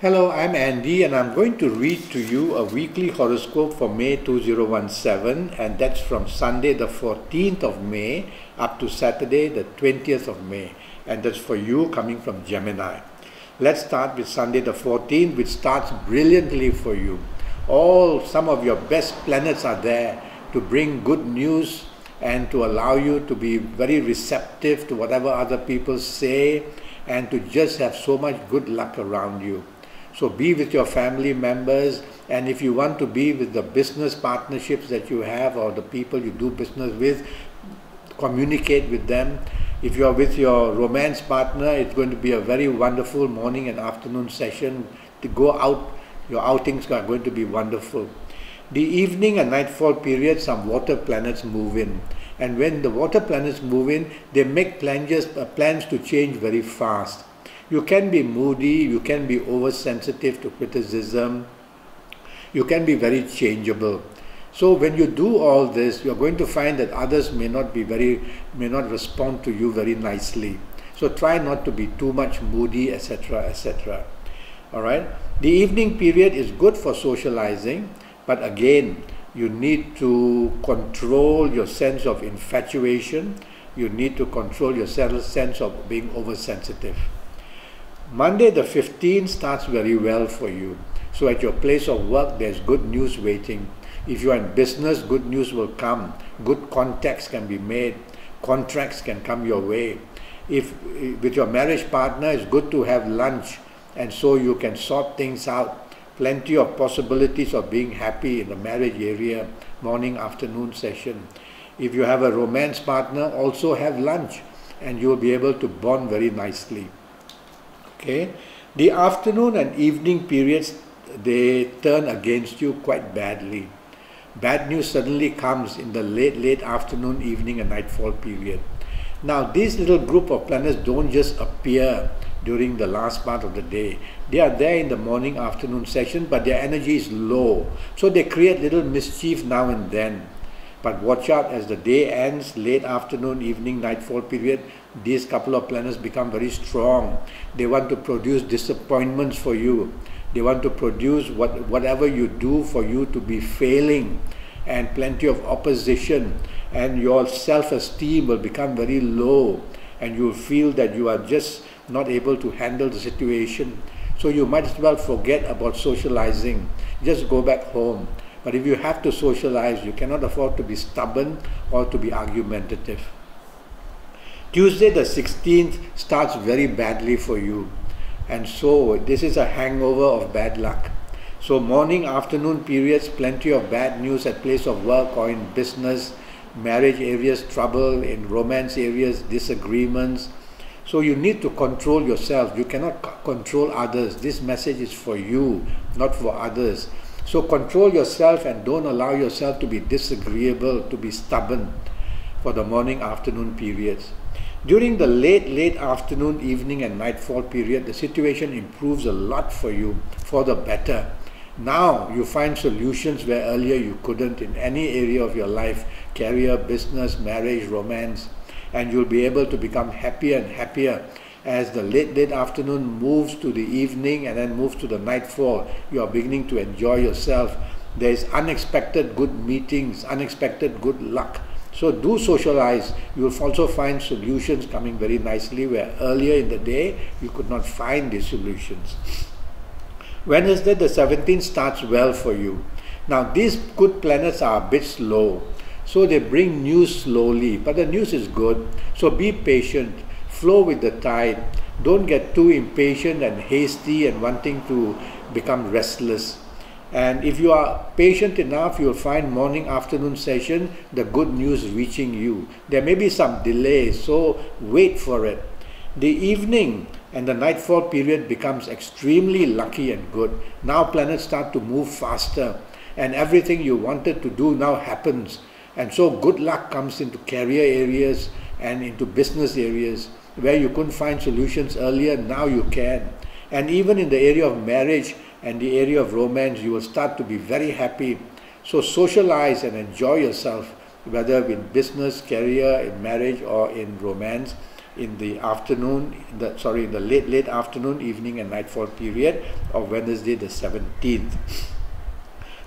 Hello, I'm Andy and I'm going to read to you a weekly horoscope for May 2017, and that's from Sunday the 14th of May up to Saturday the 20th of May, and that's for you coming from Gemini. Let's start with Sunday the 14th, which starts brilliantly for you. Some of your best planets are there to bring good news and to allow you to be very receptive to whatever other people say and to just have so much good luck around you. So be with your family members, and if you want to be with the business partnerships that you have or the people you do business with, communicate with them. If you are with your romance partner, it's going to be a very wonderful morning and afternoon session to go out. Your outings are going to be wonderful. The evening and nightfall period, some water planets move in. And when the water planets move in, they make plans to change very fast. You can be moody, you can be oversensitive to criticism, you can be very changeable. So when you do all this, you're going to find that others may not respond to you very nicely. So try not to be too much moody, etc., etc. All right. The evening period is good for socializing, but again, you need to control your sense of infatuation. You need to control your sense of being oversensitive. Monday the 15th starts very well for you. So at your place of work, there's good news waiting. If you are in business, good news will come. Good contacts can be made. Contracts can come your way. If with your marriage partner, it's good to have lunch, and so you can sort things out. Plenty of possibilities of being happy in the marriage area, morning, afternoon session. If you have a romance partner, also have lunch, and you'll be able to bond very nicely. Okay, the afternoon and evening periods, they turn against you quite badly. Bad news suddenly comes in the late afternoon, evening and nightfall period. Now, this little group of planets don't just appear during the last part of the day. They are there in the morning, afternoon session, but their energy is low. So they create little mischief now and then. But watch out, as the day ends, late afternoon, evening, nightfall period, these couple of planets become very strong. They want to produce disappointments for you. They want to produce whatever you do for you to be failing, and plenty of opposition, and your self-esteem will become very low, and you will feel that you are just not able to handle the situation. So you might as well forget about socializing. Just go back home. But if you have to socialize, you cannot afford to be stubborn or to be argumentative. Tuesday the 16th starts very badly for you. And so this is a hangover of bad luck. So morning, afternoon periods, plenty of bad news at place of work or in business, marriage areas, trouble, in romance areas, disagreements. So you need to control yourself. You cannot control others. This message is for you, not for others. So control yourself and don't allow yourself to be disagreeable, to be stubborn for the morning, afternoon periods. During the late afternoon, evening and nightfall period, the situation improves a lot for you, for the better. Now you find solutions where earlier you couldn't in any area of your life, career, business, marriage, romance, and you'll be able to become happier and happier. As the late afternoon moves to the evening and then moves to the nightfall, you are beginning to enjoy yourself. There is unexpected good meetings, unexpected good luck. So do socialize. You will also find solutions coming very nicely where earlier in the day you could not find these solutions. Wednesday the 17th starts well for you. Now these good planets are a bit slow. So they bring news slowly, but the news is good. So be patient. Flow with the tide. Don't get too impatient and hasty and wanting to become restless. And if you are patient enough, you'll find morning, afternoon session, the good news reaching you. There may be some delay, so wait for it. The evening and the nightfall period becomes extremely lucky and good. Now planets start to move faster, and everything you wanted to do now happens. And so good luck comes into career areas and into business areas. Where you couldn't find solutions earlier, now you can. And even in the area of marriage and the area of romance, you will start to be very happy. So socialize and enjoy yourself, whether in business, career, in marriage or in romance. in the afternoon, in the late afternoon, evening and nightfall period of Wednesday the 17th.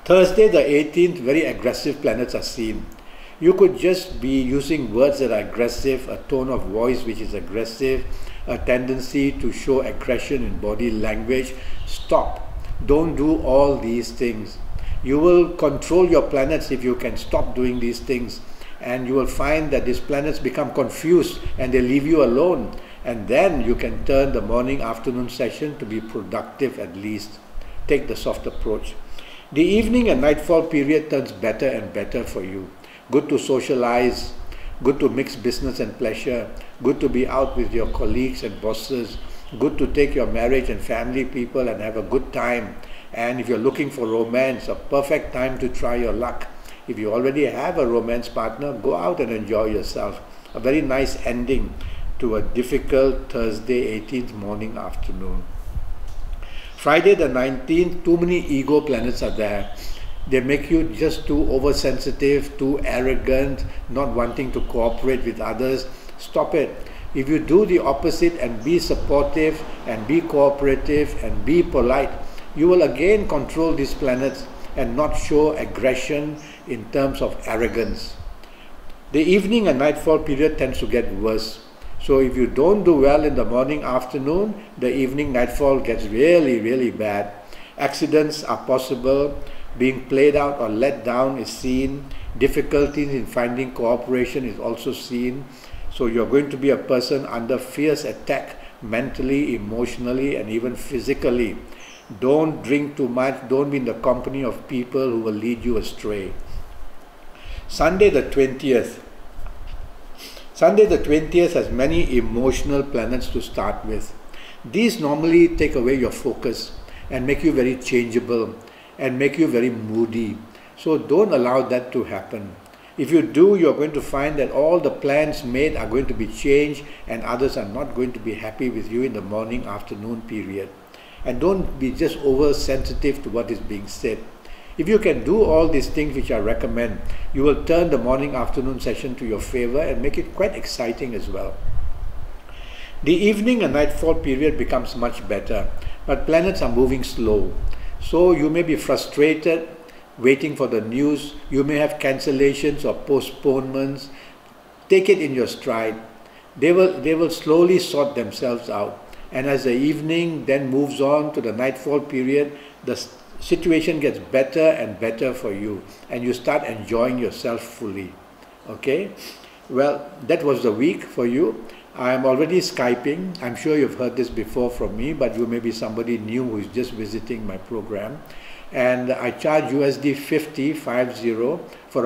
Thursday the 18th, very aggressive planets are seen. You could just be using words that are aggressive, a tone of voice which is aggressive, a tendency to show aggression in body language. Stop. Don't do all these things. You will control your planets if you can stop doing these things, and you will find that these planets become confused and they leave you alone, and then you can turn the morning-afternoon session to be productive at least. Take the soft approach. The evening and nightfall period turns better and better for you. Good to socialize, good to mix business and pleasure, good to be out with your colleagues and bosses, good to take your marriage and family people and have a good time. And if you're looking for romance, a perfect time to try your luck. If you already have a romance partner, go out and enjoy yourself. A very nice ending to a difficult Thursday 18th morning afternoon. Friday the 19th, too many ego planets are there. They make you just too oversensitive, too arrogant, not wanting to cooperate with others. Stop it. If you do the opposite and be supportive and be cooperative and be polite, you will again control these planets and not show aggression in terms of arrogance. The evening and nightfall period tends to get worse. So if you don't do well in the morning, afternoon, the evening, nightfall gets really, really bad. Accidents are possible. Being played out or let down is seen. Difficulties in finding cooperation is also seen. So you're going to be a person under fierce attack mentally, emotionally, and even physically. Don't drink too much. Don't be in the company of people who will lead you astray. Sunday the 20th. Sunday the 20th has many emotional planets to start with. These normally take away your focus and make you very changeable and make you very moody. So don't allow that to happen. If you do, you're going to find that all the plans made are going to be changed and others are not going to be happy with you in the morning, afternoon period. And don't be just oversensitive to what is being said. If you can do all these things which I recommend, you will turn the morning, afternoon session to your favor and make it quite exciting as well. The evening and nightfall period becomes much better, but planets are moving slow. So you may be frustrated waiting for the news. You may have cancellations or postponements. Take it in your stride. They will slowly sort themselves out. And as the evening then moves on to the nightfall period, the situation gets better and better for you, and you start enjoying yourself fully. Okay? Well, that was the week for you. I am already Skyping. I'm sure you've heard this before from me, but you may be somebody new who is just visiting my program. And I charge USD 50 for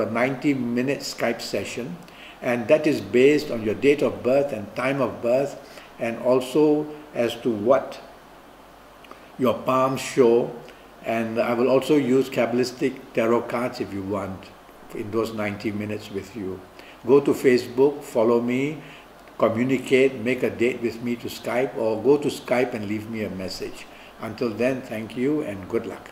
a 90-minute Skype session. And that is based on your date of birth and time of birth, and also as to what your palms show. And I will also use Kabbalistic tarot cards if you want in those 90 minutes with you. Go to Facebook, follow me, communicate, make a date with me to Skype, or go to Skype and leave me a message. Until then, thank you and good luck.